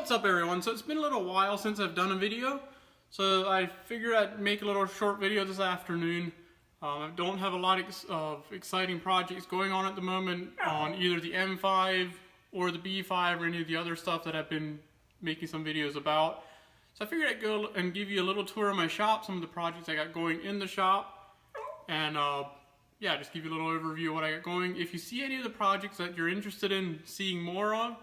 What's up everyone? So it's been a little while since I've done a video, so I figured I'd make a little short video this afternoon. I don't have a lot of exciting projects going on at the moment on either the M5 or the B5 or any of the other stuff that I've been making some videos about. So I figured I'd go and give you a little tour of my shop, some of the projects I got going in the shop, and yeah, just give you a little overview of what I got going. If you see any of the projects that you're interested in seeing more of,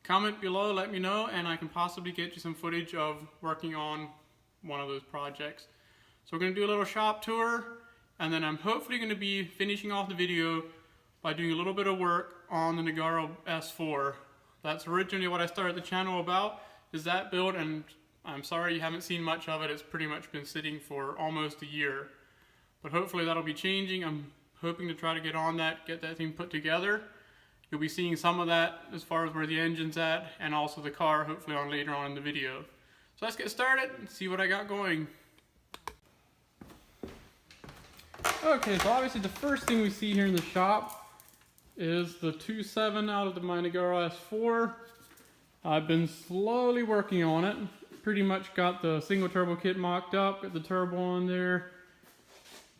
comment below, let me know, and I can possibly get you some footage of working on one of those projects. So we're going to do a little shop tour, and then I'm hopefully going to be finishing off the video by doing a little bit of work on the Nogaro S4. That's originally what I started the channel about, is that build, and I'm sorry you haven't seen much of it. It's pretty much been sitting for almost a year. But hopefully that'll be changing. I'm hoping to try to get on that, get that thing put together. You'll be seeing some of that as far as where the engine's at, and also the car, hopefully on later on in the video. So let's get started and see what I got going. Okay, so obviously the first thing we see here in the shop is the 2.7 out of the Nogaro S4. I've been slowly working on it. Pretty much got the single turbo kit mocked up, got the turbo on there.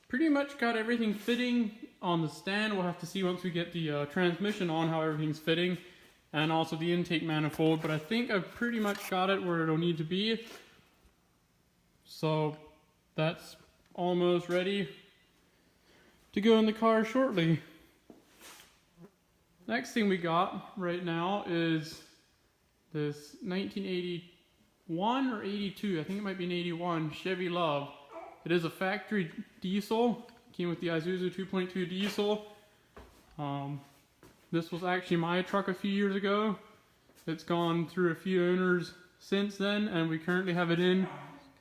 Pretty much got everything fitting on the stand. We'll have to see once we get the transmission on how everything's fitting, and also the intake manifold, but I think I've pretty much got it where it'll need to be. So that's almost ready to go in the car shortly. Next thing we got right now is this 1981 or 82, I think it might be an 81 Chevy Love. It is a factory diesel. Came with the Isuzu 2.2 diesel. This was actually my truck a few years ago. It's gone through a few owners since then, and we currently have it in. You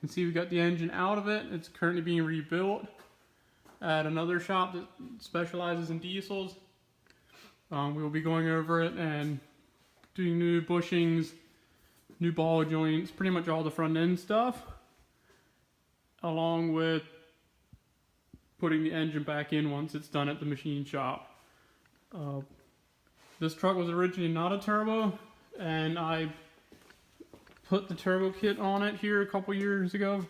can see we got the engine out of it. It's currently being rebuilt at another shop that specializes in diesels. We will be going over it and doing new bushings, new ball joints, pretty much all the front end stuff, along with putting the engine back in once it's done at the machine shop. This truck was originally not a turbo, and I put the turbo kit on it here a couple years ago.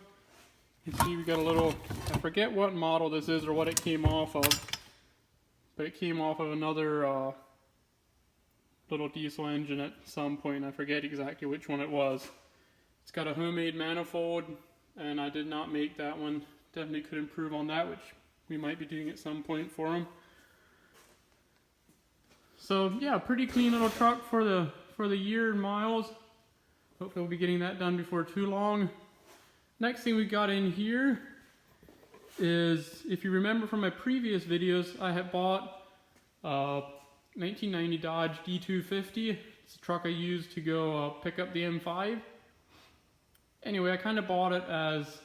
You can see we got a little, I forget what model this is or what it came off of, but it came off of another little diesel engine at some point. I forget exactly which one it was. It's got a homemade manifold, and I did not make that one. Definitely could improve on that, which we might be doing at some point for them. So yeah, pretty clean little truck for the year and miles. Hopefully we'll be getting that done before too long. Next thing we got in here is, if you remember from my previous videos, I had bought a 1990 Dodge D250. It's a truck I used to go pick up the M5. Anyway, I kind of bought it as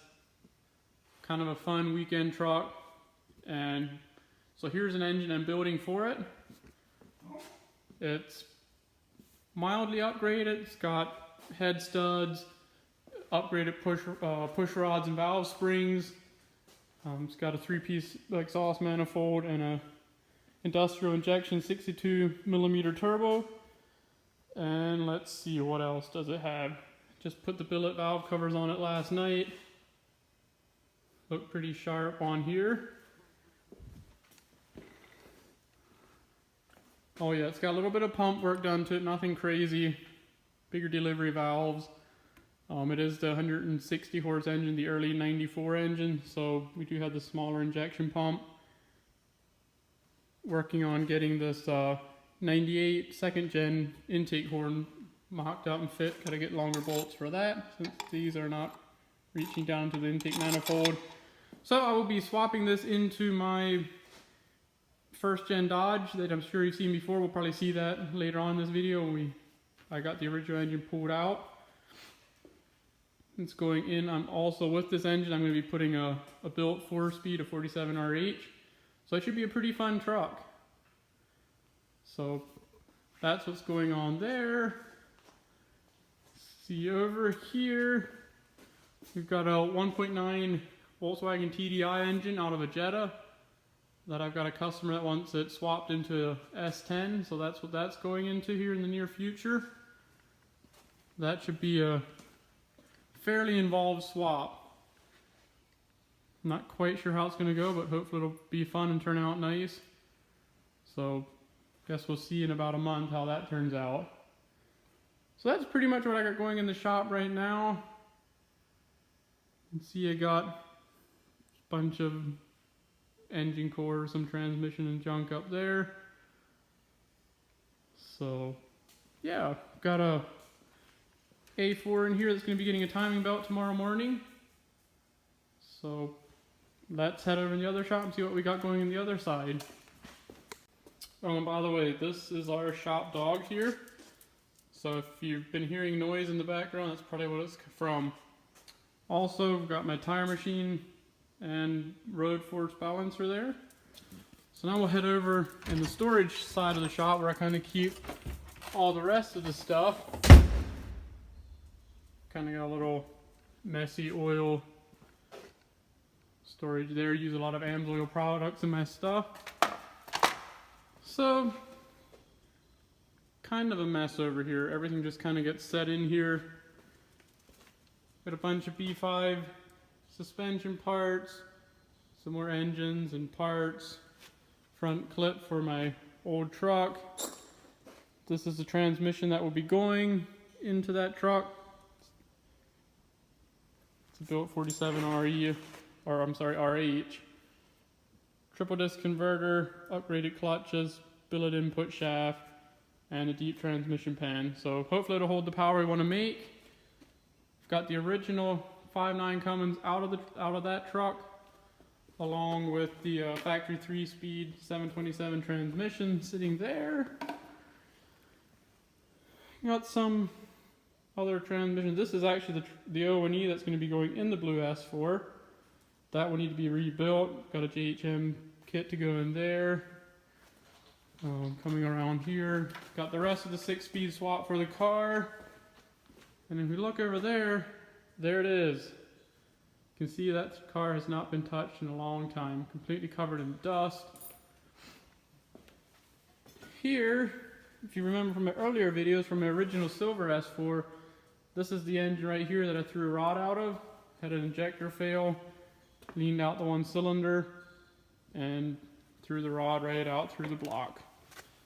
kind of a fun weekend truck, and so here's an engine I'm building for it. It's mildly upgraded. It's got head studs, upgraded push rods and valve springs. It's got a 3-piece exhaust manifold and a industrial injection 62mm turbo. And let's see, what else does it have? Just put the billet valve covers on it last night. Look pretty sharp on here. Oh yeah, it's got a little bit of pump work done to it, nothing crazy. Bigger delivery valves. It is the 160 horse engine, the early 94 engine, so we do have the smaller injection pump. Working on getting this 98 second gen intake horn mocked up and fit. Gotta get longer bolts for that, since these are not reaching down to the intake manifold. So I will be swapping this into my first gen Dodge that I'm sure you've seen before. We'll probably see that later on in this video when I got the original engine pulled out. It's going in. I'm also, with this engine, I'm going to be putting a built 4-speed, a 47 RH. So it should be a pretty fun truck. So that's what's going on there. See over here, we've got a 1.9 Volkswagen TDI engine out of a Jetta that I've got a customer that wants it swapped into a S10, so that's what that's going into here in the near future. that should be a fairly involved swap. Not quite sure how it's going to go, but hopefully it'll be fun and turn out nice. So, guess we'll see in about a month how that turns out. So that's pretty much what I got going in the shop right now. You can see I got a bunch of engine core, some transmission and junk up there. So, yeah, got a A4 in here that's going to be getting a timing belt tomorrow morning. So, let's head over in the other shop and see what we got going in the other side. Oh, and by the way, this is our shop dog here. So if you've been hearing noise in the background, that's probably what it's from. Also, I've got my tire machine and road force balancer there. So now we'll head over in the storage side of the shop where I kind of keep all the rest of the stuff. Kind of got a little messy oil storage there. Use a lot of AMSOIL products in my stuff. So, kind of a mess over here. Everything just kind of gets set in here. Got a bunch of B5 suspension parts, some more engines and parts, front clip for my old truck. This is the transmission that will be going into that truck. It's a built 47 RE, or I'm sorry, RH. Triple disc converter, upgraded clutches, billet input shaft, and a deep transmission pan. So hopefully it'll hold the power we want to make. Got the original 5.9 Cummins out of that truck, along with the factory 3-speed 727 transmission sitting there. Got some other transmissions. This is actually the O&E that's going to be going in the blue S4. That will need to be rebuilt. Got a JHM kit to go in there. Coming around here, got the rest of the 6-speed swap for the car. And if we look over there, there it is. You can see that car has not been touched in a long time, completely covered in dust. Here, if you remember from my earlier videos, from my original silver S4, this is the engine right here that I threw a rod out of. Had an injector fail, leaned out the one cylinder, and threw the rod right out through the block.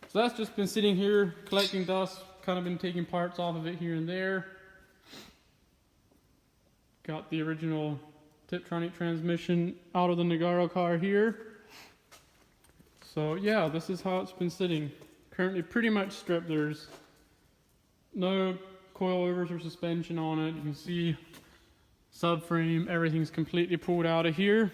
So that's just been sitting here collecting dust, kind of been taking parts off of it here and there. Got the original Tiptronic transmission out of the Nogaro car here. So yeah, this is how it's been sitting. Currently pretty much stripped. There's no coilovers or suspension on it. You can see subframe, everything's completely pulled out of here.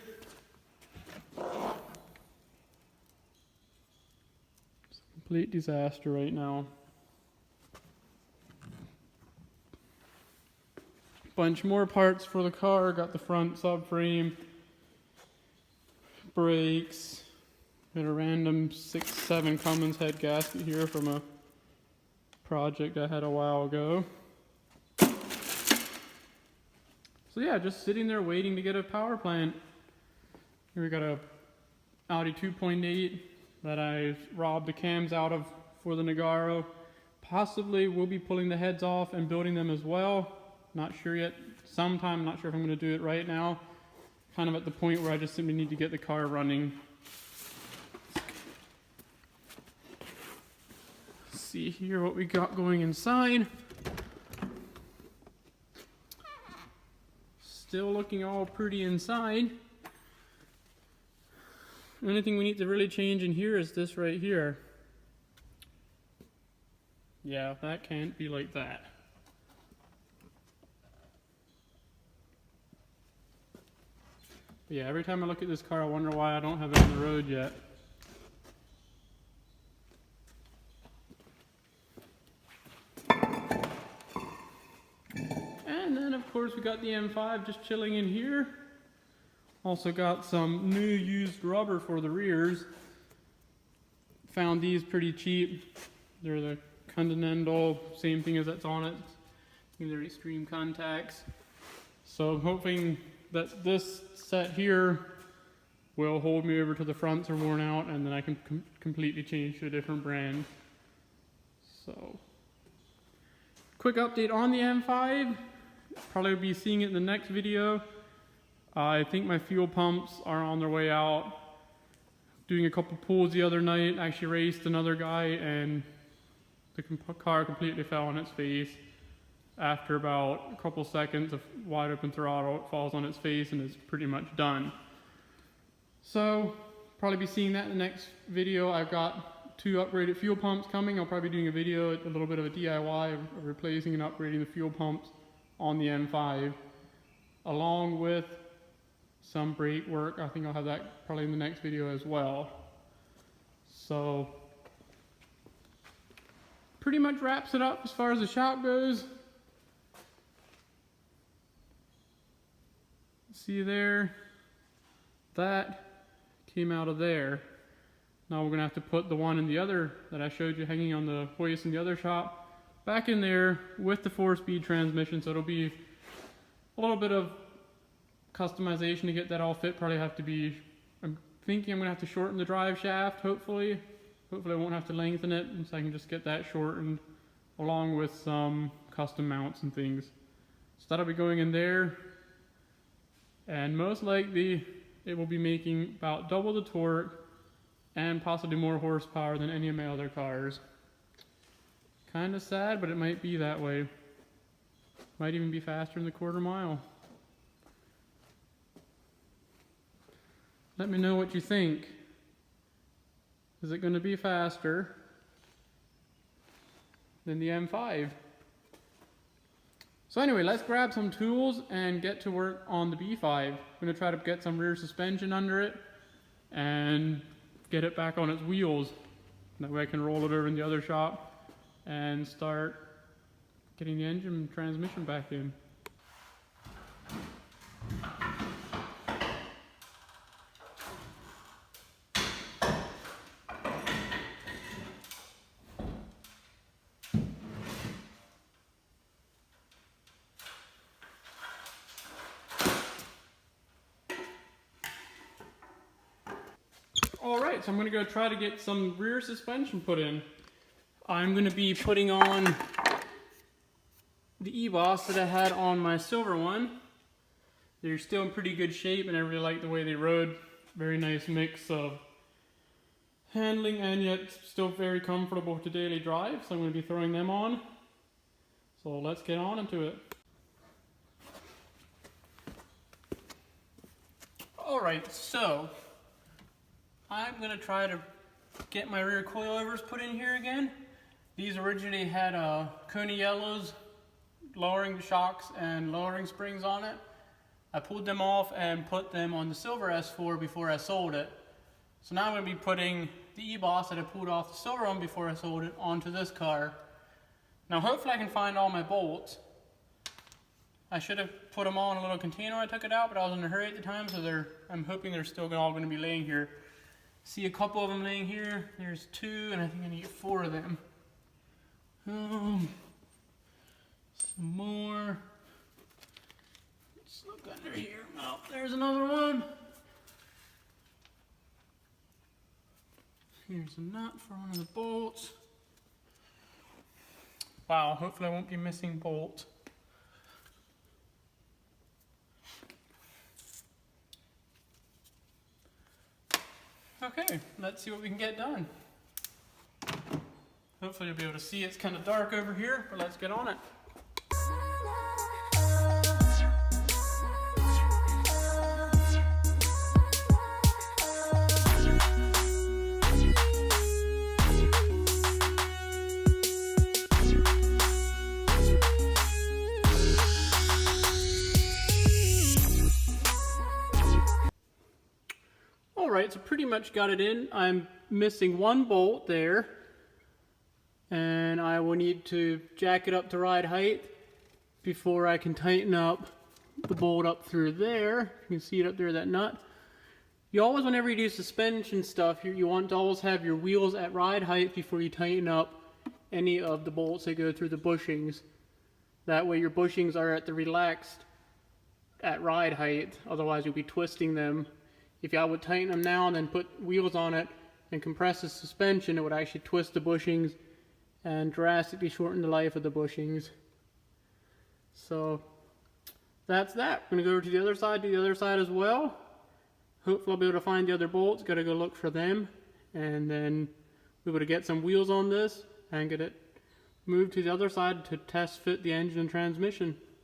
It's a complete disaster right now. Bunch more parts for the car. Got the front subframe, brakes, got a random 6.7 Cummins head gasket here from a project I had a while ago. So yeah, just sitting there waiting to get a power plant. Here we got a Audi 2.8 that I robbed the cams out of for the Nogaro. Possibly we'll be pulling the heads off and building them as well. Not sure yet. Sometime, not sure if I'm going to do it right now. Kind of at the point where I just simply need to get the car running. Let's see here what we got going inside. Still looking all pretty inside. The only thing we need to really change in here is this right here. Yeah, that can't be like that. But yeah, every time I look at this car, I wonder why I don't have it on the road yet. And then, of course, we got the M5 just chilling in here. Also got some new used rubber for the rears. Found these pretty cheap. They're the Continental, same thing as that's on it. They're Extreme Contacts. So I'm hoping that this set here will hold me over till the fronts are worn out, and then I can completely change to a different brand. So, quick update on the M5. Probably be seeing it in the next video. I think my fuel pumps are on their way out. Doing a couple pulls the other night, actually raced another guy and the car completely fell on its face. After about a couple seconds of wide open throttle, it falls on its face and is pretty much done. So, probably be seeing that in the next video. I've got 2 upgraded fuel pumps coming. I'll probably be doing a video, a little bit of a DIY of replacing and upgrading the fuel pumps on the M5, along with some brake work. I think I'll have that probably in the next video as well. So, pretty much wraps it up as far as the shop goes. See there? That came out of there. Now we're gonna have to put the one in the other that I showed you hanging on the hoist in the other shop back in there with the 4-speed transmission, so it'll be a little bit of customization to get that all fit. Probably have to be, I'm thinking I'm gonna have to shorten the drive shaft, hopefully. Hopefully I won't have to lengthen it, and so I can just get that shortened along with some custom mounts and things. So that'll be going in there. And most likely it will be making about double the torque and possibly more horsepower than any of my other cars. Kind of sad, but it might be that way. Might even be faster in the quarter mile. Let me know what you think. Is it going to be faster than the M5? So anyway, let's grab some tools and get to work on the B5. I'm going to try to get some rear suspension under it and get it back on its wheels. That way I can roll it over in the other shop and start getting the engine and transmission back in. Alright, so I'm going to go try to get some rear suspension put in. I'm going to be putting on the E-Boss that I had on my silver one. They're still in pretty good shape and I really like the way they rode. Very nice mix of handling and yet still very comfortable to daily drive. So I'm going to be throwing them on. So let's get on into it. Alright, so I'm going to try to get my rear coilovers put in here again. These originally had Kona yellows, lowering shocks and lowering springs on it. I pulled them off and put them on the silver S4 before I sold it. So now I'm going to be putting the E-Boss that I pulled off the silver one before I sold it onto this car. Now hopefully I can find all my bolts. I should have put them all in a little container when I took it out, but I was in a hurry at the time, so I'm hoping they're still all going to be laying here. See a couple of them laying here. There's 2, and I think I need 4 of them. Some more. Let's look under here. Oh, there's another one. Here's a nut for one of the bolts. Wow, hopefully I won't be missing bolts. Okay, let's see what we can get done. Hopefully you'll be able to see. It's kind of dark over here, but let's get on it. Alright, so pretty much got it in. I'm missing 1 bolt there. And I will need to jack it up to ride height before I can tighten up the bolt up through there. You can see it up there, that nut. You always, whenever you do suspension stuff, you want to always have your wheels at ride height before you tighten up any of the bolts that go through the bushings. That way your bushings are at the relaxed at ride height, otherwise you'll be twisting them. If I would tighten them now and then put wheels on it and compress the suspension, it would actually twist the bushings and drastically shorten the life of the bushings. So that's that. I'm going to go over to the other side, do the other side as well. Hopefully I'll be able to find the other bolts. Got to go look for them, and then we're able to get some wheels on this and get it moved to the other side to test fit the engine and transmission.